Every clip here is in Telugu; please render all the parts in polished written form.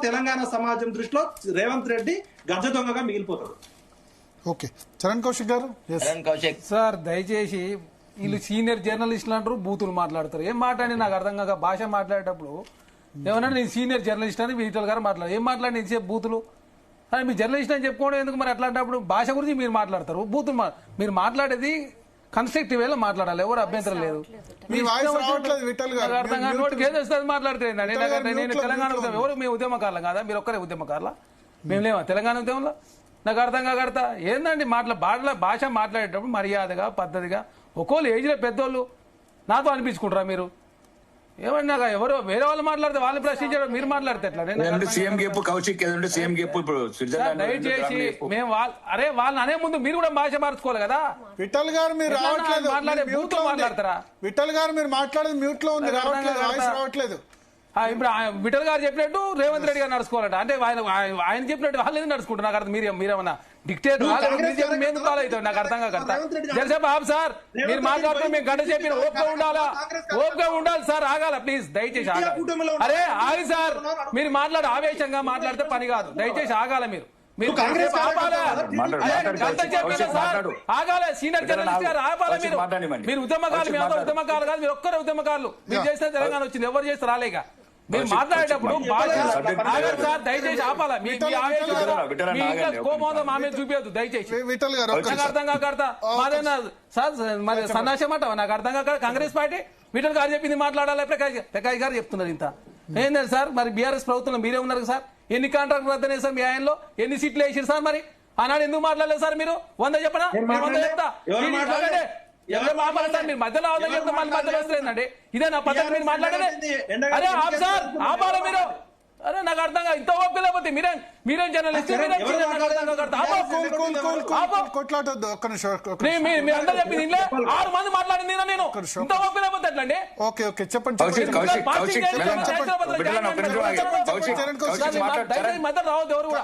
తెలంగాణ సమాజం దృష్టిలో రేవంత్ రెడ్డి గజ దొంగగా మిగిలిపోతాడు. ఓకే, చరణ్ కౌశిక్ గారు. సార్ దయచేసి వీళ్ళు సీనియర్ జర్నలిస్టులు అంటారు, బూతులు మాట్లాడతారు. ఏం మాట్లాడి నాకు అర్థం కాక భాష మాట్లాడేటప్పుడు ఏమన్నా నేను సీనియర్ జర్నలిస్ట్ అని వీటల్ గారు మాట్లాడారు. ఏం మాట్లాడి ఇంతసేపు బూతులు అని మీ జర్నలిస్ట్ అని చెప్పుకోవడం ఎందుకు? మరి అట్లాంటప్పుడు భాష గురించి మీరు మాట్లాడతారు, బూతులు మీరు మాట్లాడేది కన్స్ట్రక్టివ్ వేలో మాట్లాడాలి, ఎవరు అభ్యంతరం లేదు. అర్థం కాదు నోటికి ఏదో వస్తుంది మాట్లాడితే నేను తెలంగాణ ఎవరు మేము ఉద్యమకారులం కాదా? మీరు ఒక్కరే ఉద్యమకారులా? మేము లేవా తెలంగాణ ఉద్యమంలో? నాకు అర్థం కాకడతా ఏందండి భాష మాట్లాడేటప్పుడు మర్యాదగా పద్ధతిగా ఒక్కోళ్ళు ఏజ్లో పెద్దోళ్ళు నాతో అనిపించుకుంటారా మీరు? ఏమన్నా ఎవరో వేరే వాళ్ళు మాట్లాడితే వాళ్ళు ప్రశ్నించారు, మీరు మాట్లాడితే ఎట్లా? దయచేసి మేము వాళ్ళని అనే ముందు మీరు కూడా భాష మార్చుకోవాలి కదా. విఠల్ గారు మీరు మాట్లాడతారా? విఠల్ గారు మీరు మాట్లాడేది మ్యూట్ లో ఉంది, రావట్లేదు. ఇప్పుడు విఠల్ గారు చెప్పినట్టు రేవంత్ రెడ్డి గారు నడుచుకోవాలట. అంటే ఆయన చెప్పినట్టు వాళ్ళు ఎందుకు నడుచుకుంటారు? నాకు అర్థం మీరేమన్నా డిక్టేటర్ మేము ఫాలో అవుతాం? నాకు అర్థం కాకడతా జరసేపు ఆపు సార్. మీరు మాట్లాడుతూ మేము గంట చెప్పిన ఓపిక ఉండాలి సార్. ఆగాల ప్లీజ్, దయచేసి ఆగాలి. అరే ఆగి సార్, మీరు ఆవేశంగా మాట్లాడితే పని కాదు. దయచేసి ఆగాల. మీరు ఆగాలి. సీనియర్ జర్నలిస్ట్ గారు ఆపాలి. మీరు ఉద్యమకారులు, మీ అందరూ ఉద్యమకారులు కాదు, మీరు ఒక్కరే ఉద్యమకారులు. మీరు చేస్తే తెలంగాణ వచ్చింది, ఎవరు చేస్తే రాలేక. మీరు మాట్లాడేటప్పుడు సార్ దయచేసి ఆపాలా. మీ కోమోదం ఆమె చూపించద్దు దయచేసి. నాకు అర్థం కాకడతా మాదేనా సార్ మరి సన్నాసం అంటావా? నాకు అర్థం కాక కాంగ్రెస్ పార్టీ విఠల్ గారు చెప్పింది మాట్లాడాలి, ప్రకాష్ గారు చెప్తున్నారు ఇంత. ఏంటంటే సార్ మరి బీఆర్ఎస్ ప్రభుత్వంలో మీరే ఉన్నారు సార్, ఎన్ని కాంట్రాక్ట్ రద్దనే సార్ మీ ఆయనలో? ఎన్ని సీట్లు వేసారు సార్? మరి ఆనాడు ఎందుకు మాట్లాడలేదు సార్? మీరు 100 చెప్పనా? 100 చెప్తా. మీరు మధ్యలో చెప్తా, మళ్ళీ మధ్యలో వస్తుందండి. ఇదే నా పద్ధతి మీరు మాట్లాడేది. అరే ఆప్ సార్ ఆపాలి మీరు. అరే నాకు అర్థం కాదు, ఇంత ఓపిక లేకపోతే మీరేం జర్నలిస్ట్? మీరందరూ చెప్పింది 6 మంది మాట్లాడింది నేను, ఇంత ఓపిక లేకపోతే ఎట్లండి? మధ్య రావద్దు ఎవరు కూడా.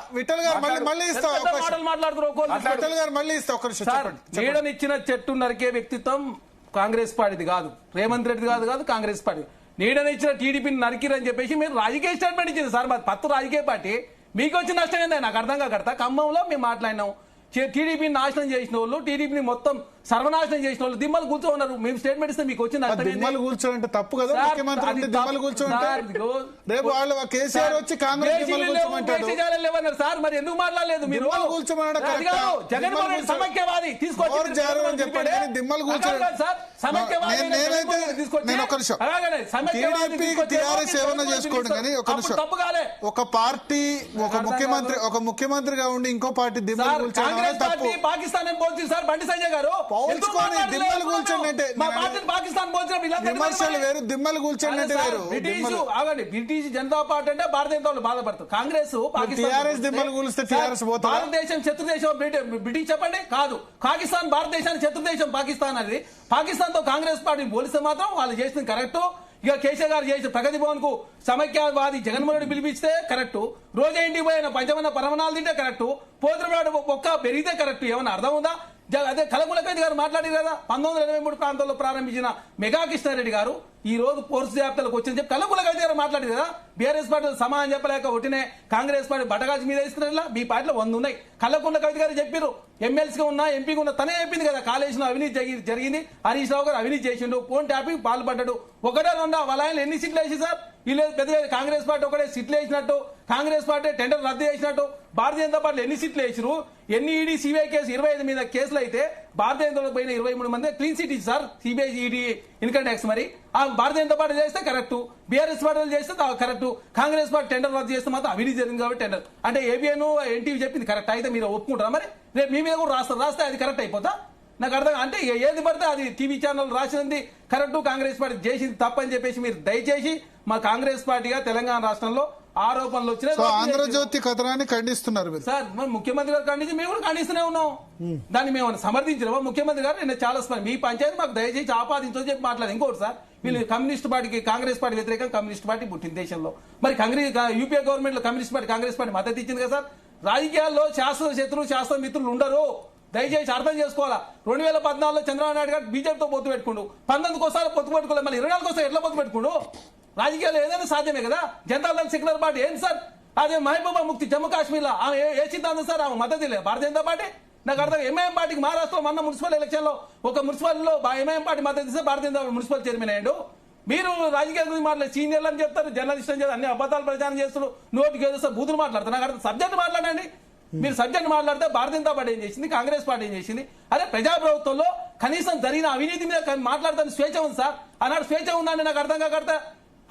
నీడనిచ్చిన చెట్టు నరికే వ్యక్తిత్వం కాంగ్రెస్ పార్టీది కాదు, రేవంత్ రెడ్డి కాదు కాంగ్రెస్ పార్టీ. నీడనిచ్చిన టీడీపీని నరికిరని చెప్పేసి మీరు రాజకీయ స్టేట్మెంట్ ఇచ్చింది సార్. మాది పత్తు రాజకీయ పార్టీ, మీకు వచ్చిన నష్టం ఏందా? నాకు అర్థం కాకడతా. ఖమ్మంలో మేము మాట్లాడినాం, టీడీపీని నాశనం చేసిన వాళ్ళు, టీడీపీని మొత్తం సర్వనాశనం చేసిన వాళ్ళు దిమ్మలు కూర్చోన్నారు. మేము స్టేట్మెంట్ ఇస్తే మీకు వచ్చిన దిమ్మలు కూర్చోంటే తప్పు కదా? ముఖ్యమంత్రి దిమ్మలు కూర్చోంటే రేపు వాళ్ళు కేసీఆర్ వచ్చి కాంగ్రెస్ సార్ మరి ఎందుకు మాట్లాడలేదు మీరు? జగన్మోహన్ రెడ్డి సమైక్యవాది తీసుకొచ్చి దిమ్మలు కూర్చోండి సార్. చేసుకోండి కానీ ఒక పార్టీ ఒక ముఖ్యమంత్రిగా ఉండి ఇంకో పార్టీ దిమ్మలు కూర్చోండి తప్పు. పాకిస్తాన్ సార్ బండి సంజయ్ గారు దిమ్మలు కూల్చండి అంటే పాకిస్తాన్ విమర్శలు వేరు, దిమ్మలు కూల్చండి అంటే వేరు. బ్రిటిష్ జనతా పార్టీ అంటే భారతీయ బాధపడతారు. కాంగ్రెస్ టీఆర్ఎస్ దిమ్మలు కూలిస్తే టీఆర్ఎస్ పోతారు. భారతదేశం శత్రుదేశం బ్రిటిష్ చెప్పండి కాదు. పాకిస్తాన్ భారతదేశానికి శత్రుదేశం పాకిస్తాన్ అనేది. పాకిస్తాన్ తో కాంగ్రెస్ పార్టీ పోలిస్తే మాత్రం వాళ్ళు చేసింది కరెక్ట్. ఇక కేసీఆర్ గారు చేసిన ప్రగతి భవన్ కు సమైక్యవాది జగన్మోహన్ రెడ్డి పిలిపిస్తే కరెక్ట్. రోజా ఇంటికి పోయిన పంచమన్న పరమనాలు తింటే కరెక్ట్. పోతురాడు ఒక్క పెరిగితే కరెక్ట్. ఏమన్నా అర్థం ఉందా? అదే కలకులకైతే గారు మాట్లాడారు కదా, 1923 ప్రాంతంలో ప్రారంభించిన మెగా కృష్ణారెడ్డి గారు ఈ రోజు పోర్సు జాబితాలకు వచ్చిందని చెప్పి కలకులకైతే గారు మాట్లాడారు కదా. బీఆర్ఎస్ పార్టీ సమానం చెప్పలేక ఒట్టినే కాంగ్రెస్ పార్టీ బటగాజు మీద ఇస్తున్నా. మీ పార్టీలో 100 ఉన్నాయి. కల్లకుండ కవిత గారు చెప్పారు, ఎమ్మెల్సీగా ఉన్నా ఎంపీగా ఉన్నా తనే చెప్పింది కదా, కాళేశ్వరం అవినీతి జరిగింది, హరీష్ రావు గారు అవినీతి చేసిండు, ఫోన్ ట్యాపింగ్ పాల్పడ్డాడు. ఒకటే రెండా వాళ్ళ ఆయన ఎన్ని సీట్లు వేసి సార్? వీళ్ళు పెద్ద కాంగ్రెస్ పార్టీ ఒకటే సీట్లు వేసినట్టు, కాంగ్రెస్ పార్టీ టెండర్ రద్దు చేసినట్టు భారతీయ జనతా పార్టీ ఎన్ని సీట్లు వేసిరు? ఎన్ని ఈడీ సిబిఐ కేసు 25 మీద కేసులు అయితే భారతీయ జనతా పోయిన 23 మంది clean city sir. CBI ED income tax మరి భారతీయ జనతా పార్టీ చేస్తే కరెక్ట్, బీఆర్ఎస్ పార్టీలు చేస్తే కరెక్ట్, కాంగ్రెస్ పార్టీ టెండర్ రద్దు చేస్తే మాత్రం అవినీతి జరిగింది కాబట్టి టెండర్ అంటే ఏబిఎన్ ఎన్టీవీ చెప్పింది కరెక్ట్ అయితే మీరు ఒప్పుకుంటారా? మరి రేపు మీ మీద కూడా రాస్తే అది కరెక్ట్ అయిపోతా? నాకు అర్థం అంటే ఏది పడితే అది టీవీ ఛానల్ రాసినది కరెక్ట్, కాంగ్రెస్ పార్టీ చేసింది తప్పని చెప్పేసి మీరు దయచేసి మా కాంగ్రెస్ పార్టీగా తెలంగాణ రాష్ట్రంలో ఆరోపణలు వచ్చినాయి. ఆంధ్రజ్యోతి కథనాన్ని ఖండిస్తున్నారు సార్. ముఖ్యమంత్రి గారు ఖండించి మేము కూడా ఖండిస్తూనే ఉన్నాం. దాన్ని మేము సమర్థించినామా? ముఖ్యమంత్రి గారు నేను చాలా మీ పంచాయతీ మాకు దయచేసి ఆపాదించని చెప్పి మాట్లాడదు. ఇంకోటి సార్, వీళ్ళు కమ్యూనిస్ట్ పార్టీకి కాంగ్రెస్ పార్టీ వ్యతిరేకంగా కమ్యూనిస్ట్ పార్టీ పుట్టింది దేశంలో. మరి యూపీఏ గవర్నమెంట్ లో కమ్యూనిస్ట్ పార్టీ మద్దతు ఇచ్చింది కదా సార్. రాజకీయాల్లో శాస్త్ర శత్రువులు శాస్త్ర మిత్రులు ఉండరు, దయచేసి అర్థం చేసుకోవాలా. 2014లో చంద్రబాబు నాయుడు గారు బీజేపీతో పొత్తు పెట్టుకుండు, 19 పొత్తు పెట్టుకోలేదు, మళ్ళీ 24 ఎట్లా పొత్తు పెట్టుకుండు? రాజకీయాలు ఏదైనా సాధ్యమే కదా. జనతాదళ్ సెక్యులర్ పార్టీ ఏంటి సార్? అదే మహబూబా ముక్తి జమ్మూ కాశ్మీర్ లో ఆమె ఏ సిద్ధాంతం సార్ ఆమె మద్దతు లేదు భారతీయ జనతా పార్టీ. నాకు అర్థం ఎంఐఎం పార్టీకి మహారాష్ట్రలో మొన్న మున్సిపల్ ఎలక్షన్ లో ఒక మున్సిపల్లో ఎంఐఎం పార్టీ మద్దతు ఇస్తే భారతీయ జనతా మున్సిపల్ చైర్మన్ అయ్యాడు. మీరు రాజకీయాల గురించి మాట్లాడే సీనియర్లు అని చెప్తారు, జర్నలిస్ట్ అని చెప్తారు, అన్ని అబద్ధాలు ప్రచారం చేస్తారు, నోటికి ఏదో సార్ బూతులు మాట్లాడతారు. నాకు అర్థం సబ్జెక్ట్ మాట్లాడండి. మీరు సబ్జెక్ట్ మాట్లాడితే భారతీయ జనతా పార్టీ ఏం చేసింది, కాంగ్రెస్ పార్టీ ఏం చేసింది? అదే ప్రజాప్రభుత్వంలో కనీసం జరిగిన అవినీతి మీద మాట్లాడతాను స్వేచ్ఛ ఉంది సార్. ఆనాడు స్వేచ్ఛ ఉందండి. నాకు అర్థం కాకడతా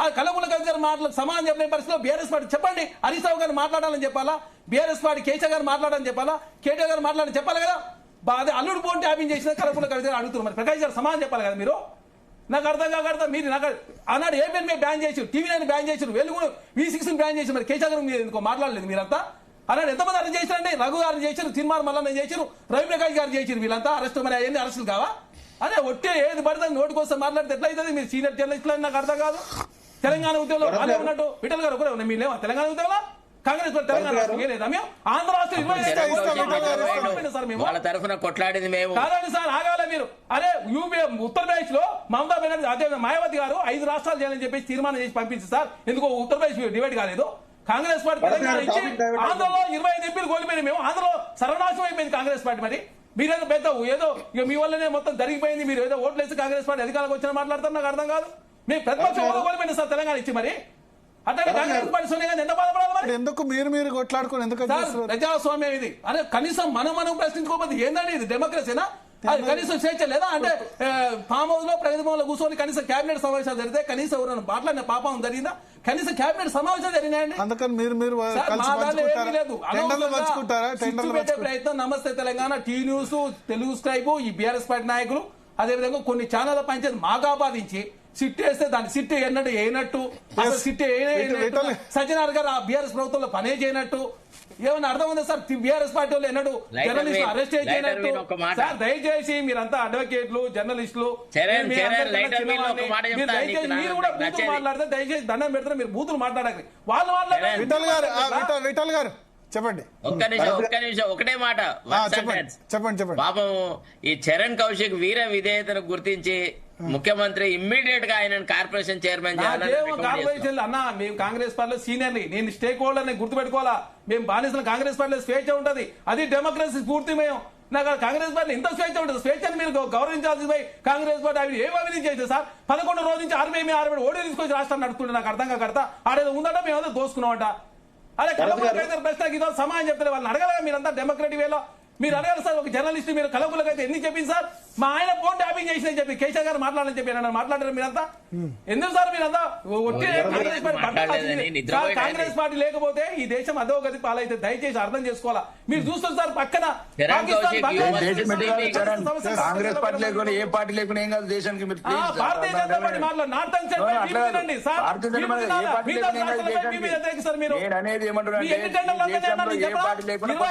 ఆ కలముల కవిత గారు మాటలకు సమానం చెప్పిన పరిస్థితిలో బీఆర్ఎస్ పార్టీ చెప్పండి, హరీష్ రావు గారు మాట్లాడాలని చెప్పాలా, బీఆర్ఎస్ పార్టీ కేసీఆర్ గారు మాట్లాడాలని చెప్పాలా, కేటీఆర్ గారు మాట్లాడాలని చెప్పాలి కదా. అదే అల్లుడు పోటీ ట్యాపింగ్ చేసిన కలముల కవిత గారు అడుగుతున్నారు, మరి ప్రకాష్ గారు సమానం చెప్పాలి కదా మీరు. నాకు అర్థం కాకడతా మీరు నాకు ఆనాడు ఏపీఎన్ మీద బ్యాన్ చేసి, టీవీ9 బ్యాన్ చేసి, వెలుగు V6 బ్యాన్ చేసి, మరి కేసీఆర్ గారు మీరు ఎందుకో మాట్లాడలేదు మీరంతా. అలాంటి ఎంతమంది అరెస్ట్ చేశారండి? రఘు గారిని చేశారు, తిరుమల మల్లన్న చేశారు, రవిప్రకాష్ గారు చేశారు. వీళ్ళంతా అరెస్ట్, మరి అవన్నీ అరెస్టులు కావా? అదే ఒట్టే ఏది పడితే నోటి కోసం మాట్లాడితే ఎట్లయితుంది? మీరు సీనియర్ జర్నలిస్టులు నాకు అర్థం కాదు. తెలంగాణ ఉద్యోగంలో వాళ్ళే ఉన్నట్టు విఠల్ గారు ఒకరే ఉన్నాయి, మీరేమో తెలంగాణ ఉద్యోగంలో కాంగ్రెస్ తెలంగాణ రాష్ట్రం లేదా? మేము ఆంధ్ర రాష్ట్రం వాళ్ళ తరఫున కొట్లాడింది మేము కాదండి సార్, ఆగాలే మీరు. అరే యూపీ ఉత్తరప్రదేశ్ లో మమతా బెనర్జీ అదే మాయావతి గారు 5 రాష్ట్రాలు చేయాలని చెప్పేసి తీర్మానం చేసి పంపించి సార్, ఎందుకో ఉత్తరప్రదేశ్ డివైడ్ కాలేదు. కాంగ్రెస్ పార్టీ తెలంగాణ ఇచ్చి ఆంధ్రలో 25 ఎంపీలు కోల్పోయింది. మేము ఆంధ్రలో సర్వనాశనం అయిపోయింది కాంగ్రెస్ పార్టీ. మరి మీరేదో పెద్ద ఏదో ఇక మీ వల్లనే మొత్తం జరిగిపోయింది, మీరు ఏదో ఓట్లు వేసి కాంగ్రెస్ పార్టీ అధికారులకు వచ్చిన మాట్లాడతారు. నాకు అర్థం కాదు. మేము ప్రతిపక్షం కోల్పోయింది సార్ తెలంగాణ ఇచ్చి. మరి అట్లాగే కాంగ్రెస్ పార్టీ సోనియా గాంధీ ఎంత బాధపడాలి? మరి ఎందుకు మీరు కొట్లాడుకుని ఎందుకు ప్రజాస్వామ్యం ఇది? అదే కనీసం మనం ప్రశ్నించుకోకపోతే ఏందండి ఇది? డెమోక్రసీనా? అది కనీసం స్వేచ్ఛ లేదా? అంటే ఫామ్ హౌస్ లో ప్రగతి భవన్ లో కూర్చొని కనీసం కేబినెట్ సమావేశాలు జరిగితే కనీసం ఎవరైనా మాట్లాడిన పాపం జరిగిందా? కనీసం కేబినెట్ సమావేశాలు జరిగినాయండి. అందుకని మీరు లేదు పెట్టే ప్రయత్నం. నమస్తే Telangana, T news, Telugu scribe, ఈ బీఆర్ఎస్ పార్టీ నాయకులు, అదేవిధంగా కొన్ని ఛానళ్ల పంచాయతీ మాకు ఆపాదించి సిట్ వేస్తే దాన్ని సిట్ ఎన్నట్టు వేయనట్టు, అసలు సిట్ సజ్జనార్ గారు ఆ బీఆర్ఎస్ ప్రభుత్వంలో పనే చేయనట్టు ఏమన్నా అర్థం ఉందా సార్? బీఆర్ఎస్ పార్టీ వాళ్ళు ఎన్నడూ జర్నలిస్ట్ అరెస్ట్ చేయనట్టు. సార్ దయచేసి మీరంతా అడ్వకేట్లు, జర్నలిస్టులు, దయచేసి మీరు కూడా బూతులు మాట్లాడితే దయచేసి దండం పెడితే మీరు బూతులు మాట్లాడాలి. వాళ్ళు మాట్లాడారు. విఠల్ గారు చెప్పండి. ఒక్క నిమిషం ఒకటే మాట చెప్పండి. పాపం ఈ చరణ్ కౌశిక్ వీర విధేయతను గుర్తించి ముఖ్యమంత్రి ఇమ్మీడియట్ గా ఆయన కార్పొరేషన్ చైర్మన్ కార్పొరేషన్ అన్న. మేము కాంగ్రెస్ పార్టీలో సీనియర్ని, నేను స్టేక్ హోల్డర్ ని గుర్తుపెట్టుకోవాలా. మేము బానిసలు. కాంగ్రెస్ పార్టీలో స్వేచ్ఛ ఉంటది, అది డెమోక్రసీ స్ఫూర్తి. మేము నాకు కాంగ్రెస్ పార్టీ ఇంత స్వేచ్ఛ ఉంటుంది. స్వేచ్ఛను మీరు గౌరవించాల్సి పోయి కాంగ్రెస్ పార్టీ అవి ఏం అవినీతి చేస్తే సార్ 11 రోజు నుంచి 60 ఓడి తీసుకొచ్చి రాష్ట్రాన్ని నడుపుతుంటే నాకు అర్థం కాకడతా ఆడేదో ఉందట, మేమేదో దోసుకున్నామట. అదే కలపలకైతే ప్రశ్నకి సమాధానం చెప్తారు. వాళ్ళని అడగలగా మీరంతా డెమోక్రటిక్ వేలో మీరు అడగాలి సార్. ఒక జర్నలిస్ట్ మీరు కలపలకైతే ఎందుకు చెప్పింది సార్? మా ఆయన ఫోన్ ట్యాపింగ్ చేసిన చెప్పి కేసీఆర్ గారు మాట్లాడాలని చెప్పి మాట్లాడారు మీరంతా. ఎందుకు సార్ మీరంతా కాంగ్రెస్ పార్టీ లేకపోతే ఈ దేశం అధోగతి పాలైతే దయచేసి అర్థం చేసుకోవాలా. మీరు చూస్తారు సార్ పక్కన కాంగ్రెస్ పార్టీ లేకుండా ఏ పార్టీ లేకుండా ఏం కాదు దేశానికి. భారతీయ జనతా పార్టీ మాట్లాడు నార్త్ అండ్ సెంట్రల్ అనేది ఏమంటున్నా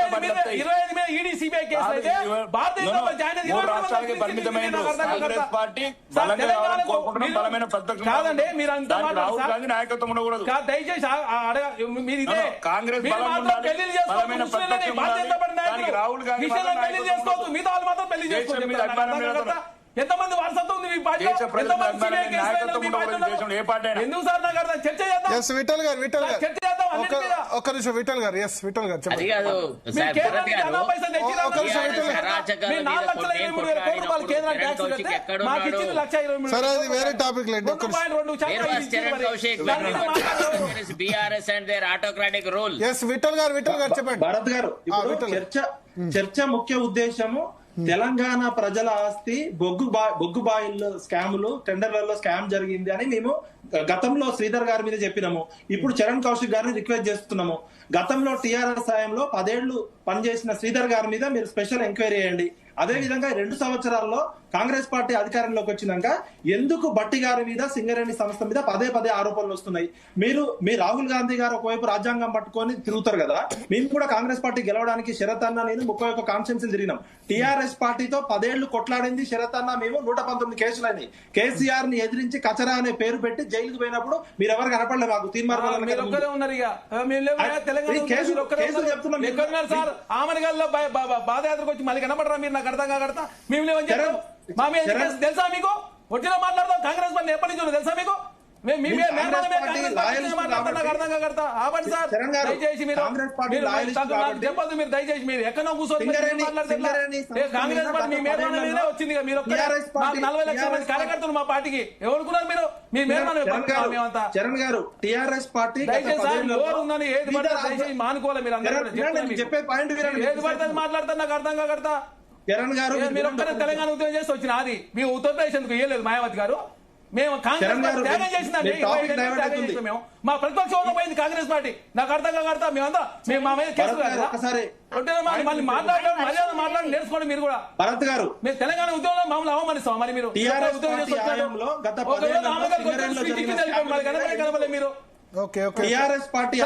25 మీద ఈడీ సిబిఐ కేసులు అయితే భారతీయ జనతా పార్టీ రాష్ట్రాలకి పరిమితమైన కాంగ్రెస్ పార్టీ బలమైన కాదండి. మీరు అంతా నాయకత్వం ఉండకూడదు. దయచేసి మీరు ఇదే కాంగ్రెస్ రాహుల్ గాంధీ చేసుకోవచ్చు, మిగతా వాళ్ళు మాత్రం పెళ్లి చేసుకోవచ్చు. ఎంతమంది వారసత్వం ఉంది మీ పార్టీ? ఎందుకు సార్ నాకు అర్థం? చర్చ చేద్దాం. విఠల్ గారు చర్చ చేద్దాం. ఒక్క నిమిషం విఠల్ గారు. విఠల్ గారు చెప్పండి. సరే అది వేరే టాపిక్ లేండి. విఠల్ గారు చెప్పండి. భరత్ గారు, చర్చ ముఖ్య ఉద్దేశము తెలంగాణ ప్రజల ఆస్తి బొగ్గు బాయిల్లో స్కాములు, టెండర్లలో స్కామ్ జరిగింది అని మేము గతంలో శ్రీధర్ గారి మీద చెప్పినాము. ఇప్పుడు చరణ్ కౌశిక్ గారిని రిక్వెస్ట్ చేస్తున్నాము. గతంలో టీఆర్ఎస్ సాయంలో 10 ఏళ్లు పనిచేసిన శ్రీధర్ గారి మీద మీరు స్పెషల్ ఎంక్వైరీ చేయండి. అదే విధంగా 2 సంవత్సరాల్లో కాంగ్రెస్ పార్టీ అధికారంలోకి వచ్చినాక ఎందుకు బట్టి గారి మీద, సింగరేణి సంస్థ మీద పదే ఆరోపణలు వస్తున్నాయి? మీ రాహుల్ గాంధీ గారు ఒకవైపు రాజ్యాంగం పట్టుకొని తిరుగుతారు కదా. మేము కూడా కాంగ్రెస్ పార్టీ గెలవడానికి శరత్ అన్న నేను 31 కాన్స్టిట్యున్సీలు తిరిగినాం. టీఆర్ఎస్ పార్టీతో 10 ఏళ్లు కొట్లాడింది శరత్ అన్న, మేము 119 కేసులైనాయి. కేసీఆర్ ని ఎదిరించి కచరా అనే పేరు పెట్టి జైలుకు పోయినప్పుడు మీరు ఎవరు కనపడలే మాకు. ఆమనగల్లో పాదయాత్రకు వచ్చి మళ్ళీ కనపడరా మీరు? నాకు అర్థం కాకడతా మేము లేవని చెప్పారు. మా మీద తెలుసా మీకు? ఒట్టిలో మాట్లాడదాం. కాంగ్రెస్ పార్టీ ఎప్పటి నుంచి తెలుసా మీకు? మీ మీ మీద కాంగ్రెస్ పార్టీ లాయలిస్ట్ మాట్లాడుతున్నా అర్థం కాకడతా ఆపండి సార్. చరణ్ గారు, దయచేసి మీరు కాంగ్రెస్ పార్టీ మీరు లాయలిస్ట్ నాకు కాబట్టి చెప్పొద్దు. మీరు దయచేసి మీరు ఎక్కడో కూర్చొని సింగరేణి కాంగ్రెస్ పార్టీ మీ మేర్మన మీదే వచ్చింది. మీరు TRS పార్టీ 40 లక్షల మంది కార్యకర్తలు మా పార్టీకి ఎవరుకున్నారు మీరు? మీ మేర్మన మేమంతా చరణ్ గారు టిఆర్ఎస్ పార్టీ దయచేసి సార్ నోరు ఉందని ఏది పడితే దయచేసి మానుకోవాలి. మీరు అందరూ చెప్పే పాయింట్ ఏది పడితే మాట్లాడతా నాకు అర్థం కాకడతా. చరణ్ గారు మీరు ఒక్కరే తెలంగాణ ఉద్యమం చేసి వచ్చిన అది మీ ఉత్తరప్రదేశ్ ఎందుకు ఇవ్వలేదు మాయావతి గారు? మేము కాంగ్రెస్ పార్టీ త్యాగం చేసిందండి. మేము మా ప్రతిపక్షంలో పోయింది కాంగ్రెస్ పార్టీ. నాకు అర్థం కాకడతా. మేమంతా మేము మా మీద కేసులు మళ్ళీ మాట్లాడడం మర్యాద మాట్లాడి నేర్చుకోండి. మీరు కూడా భరత్ గారు మీరు తెలంగాణ ఉద్యమంలో మమ్మల్ని అవమానిస్తాం. మరి మీరు కనపడలేదు మీరు. టిఆర్ఎస్ పార్టీ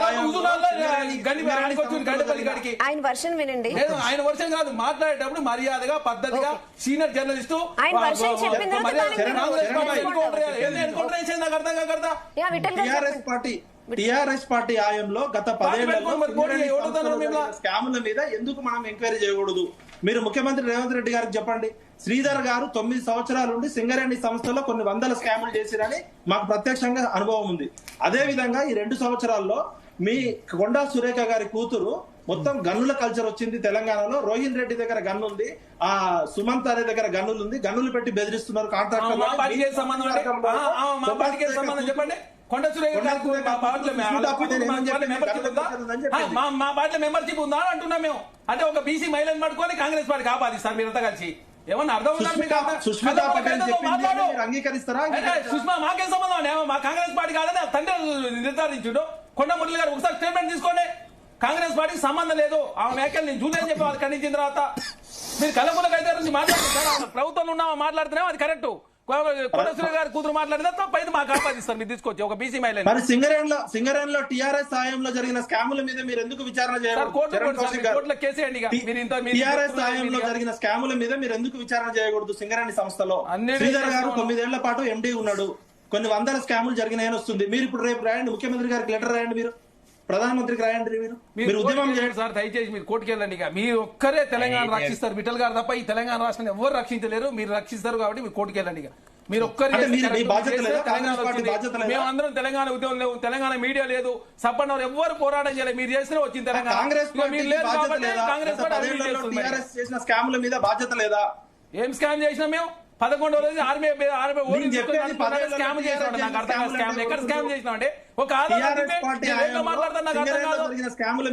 ఆయన వర్షన్ వినండి. ఆయన వర్షన్ కాదు, మాట్లాడేటప్పుడు మర్యాదగా పద్ధతిగా సీనియర్ జర్నలిస్ట్ ఆయన వర్షన్ చెప్పిన టిఆర్ఎస్ పార్టీ ఆయంలో గత 10 ఏళ్లలో స్కాముల మీద ఎందుకు మనం ఎంక్వైరీ చేయకూడదు? మీరు ముఖ్యమంత్రి రేవంత్ రెడ్డి గారికి చెప్పండి. శ్రీధర్ గారు 9 సంవత్సరాల నుండి సింగరేణి సంస్థలో కొన్ని వందల స్కాములు చేసిరని మాకు ప్రత్యక్షంగా అనుభవం ఉంది. అదే విధంగా ఈ 2 సంవత్సరాల్లో మీ కొండా సురేఖ గారి కూతురు మొత్తం గన్నుల కల్చర్ వచ్చింది తెలంగాణలో. రోహిన్ రెడ్డి దగ్గర గన్ను ఉంది, ఆ సుమంత్ అనే దగ్గర గన్నులు ఉంది. గన్నులు పెట్టి బెదిరిస్తున్నారు కాంట్రాక్టర్. మా పార్టీకి మెంబర్షిప్ ఉందా అంటున్నాం మేము. అంటే ఒక బీసీ మహిళను పట్టుకొని కాంగ్రెస్ పార్టీకి ఆపాదిస్తారు మీరంతా కలిసి. ఏమన్నా అర్థం సుష్మితా పటేల్ అంగీకరిస్తారా? సుష్మా మాకేం సంబంధం? మా కాంగ్రెస్ పార్టీ కాదని తండ్రి నిర్ధారించుడు. కొండ మురళి గారు ఒకసారి స్టేట్మెంట్ తీసుకోండి. కాంగ్రెస్ పార్టీకి సంబంధం లేదు. ఆమె వ్యాఖ్యలు నేను చూడని చెప్పి వాళ్ళు ఖండించిన తర్వాత మీరు కలపుల అయితే నుంచి మాట్లాడుతున్నారు. ప్రభుత్వంలో ఉన్నామా మాట్లాడుతున్నాం, అది కరెక్ట్. కొండశ్రీ గారు కూతురు మాట్లాడినా తప్పైతే మాకు ఆపాదిస్తారు. మీరు తీసుకొచ్చి ఒక బీసీ మహిళ. మరి సింగరేణిలో టిఆర్ఎస్ సాయంలో జరిగిన స్కాముల మీద మీరు ఎందుకు విచారణ చేయకూడదు? టిఆర్ఎస్ సాయంలో జరిగిన స్కాముల మీద మీరు ఎందుకు విచారణ చేయకూడదు? సింగరేణి సంస్థలో శ్రీధర్ గారు 9 ఏళ్ల పాటు ఎండీ ఉన్నాడు. కొన్ని వందల స్కాములు జరిగినాయని వస్తుంది. మీరు ఇప్పుడు రేపు రాయండి, ముఖ్యమంత్రి గారికి లెటర్ రాయండి, మీరు ప్రధానమంత్రికి రాయండి. మీరు ఉద్యమం చేయండి సార్. దయచేసి మీరు కోర్టుకు వెళ్ళండి. మీరు ఒక్కరే తెలంగాణ రక్షిస్తారు. విఠల్ గారు తప్ప ఈ తెలంగాణ రాష్ట్రాన్ని ఎవరు రక్షించలేరు. మీరు రక్షిస్తారు కాబట్టి మీరు కోర్టుకు వెళ్ళండి. మీరు ఒక్కరే మేమందరం తెలంగాణ ఉద్యమం లేవు, తెలంగాణ మీడియా లేదు, సప్పన్న ఎవరు పోరాటం చేయలేదు. మీరు చేస్తే వచ్చింది తెలంగాణ. మీరు లేదు కాబట్టి కాంగ్రెస్ చేసిన స్కాముల మీద బాధ్యత లేదా? ఏం స్కామ్ చేసినా మేము 11వ రోజు ఆర్మీ స్కామ్ చేసినాం. నాకు అర్థం కాదు స్కామ్ ఎక్కడ స్కామ్ చేసినాం అంటే ఒక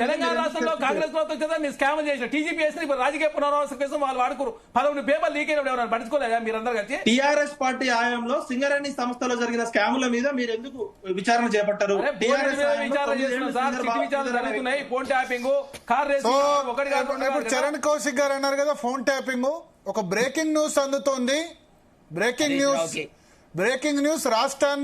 తెలంగాణ రాష్ట్రంలో కాంగ్రెస్ ప్రభుత్వం చేత మీరు స్కామ్ చేసిన టీజీపీ చేసిన ఇప్పుడు రాజకీయ పునరావాసం కోసం వాళ్ళు వాడుకోరు. 11 పేపర్లు లీక్ అయినప్పుడు ఎవరైనా పట్టించుకోలేదా మీరందరూ కలిసి? టీఆర్ఎస్ పార్టీ హయాంలో సింగరేణి సంస్థలో జరిగిన స్కాముల మీద మీరు ఎందుకు విచారణ చేపట్టారు? విచారణ చేస్తున్నాం సార్. విచారణ జరుగుతున్నాయి. ఫోన్ ట్యాపింగ్, కార్ రేసింగ్ ఒకటి కాకుండా. చరణ్ కౌశిక్ గారు అన్నారు కదా ఫోన్ ట్యాపింగ్. ఒక బ్రేకింగ్ న్యూస్ అందుతోంది. బ్రేకింగ్ న్యూస్ రాష్ట్రాన్ని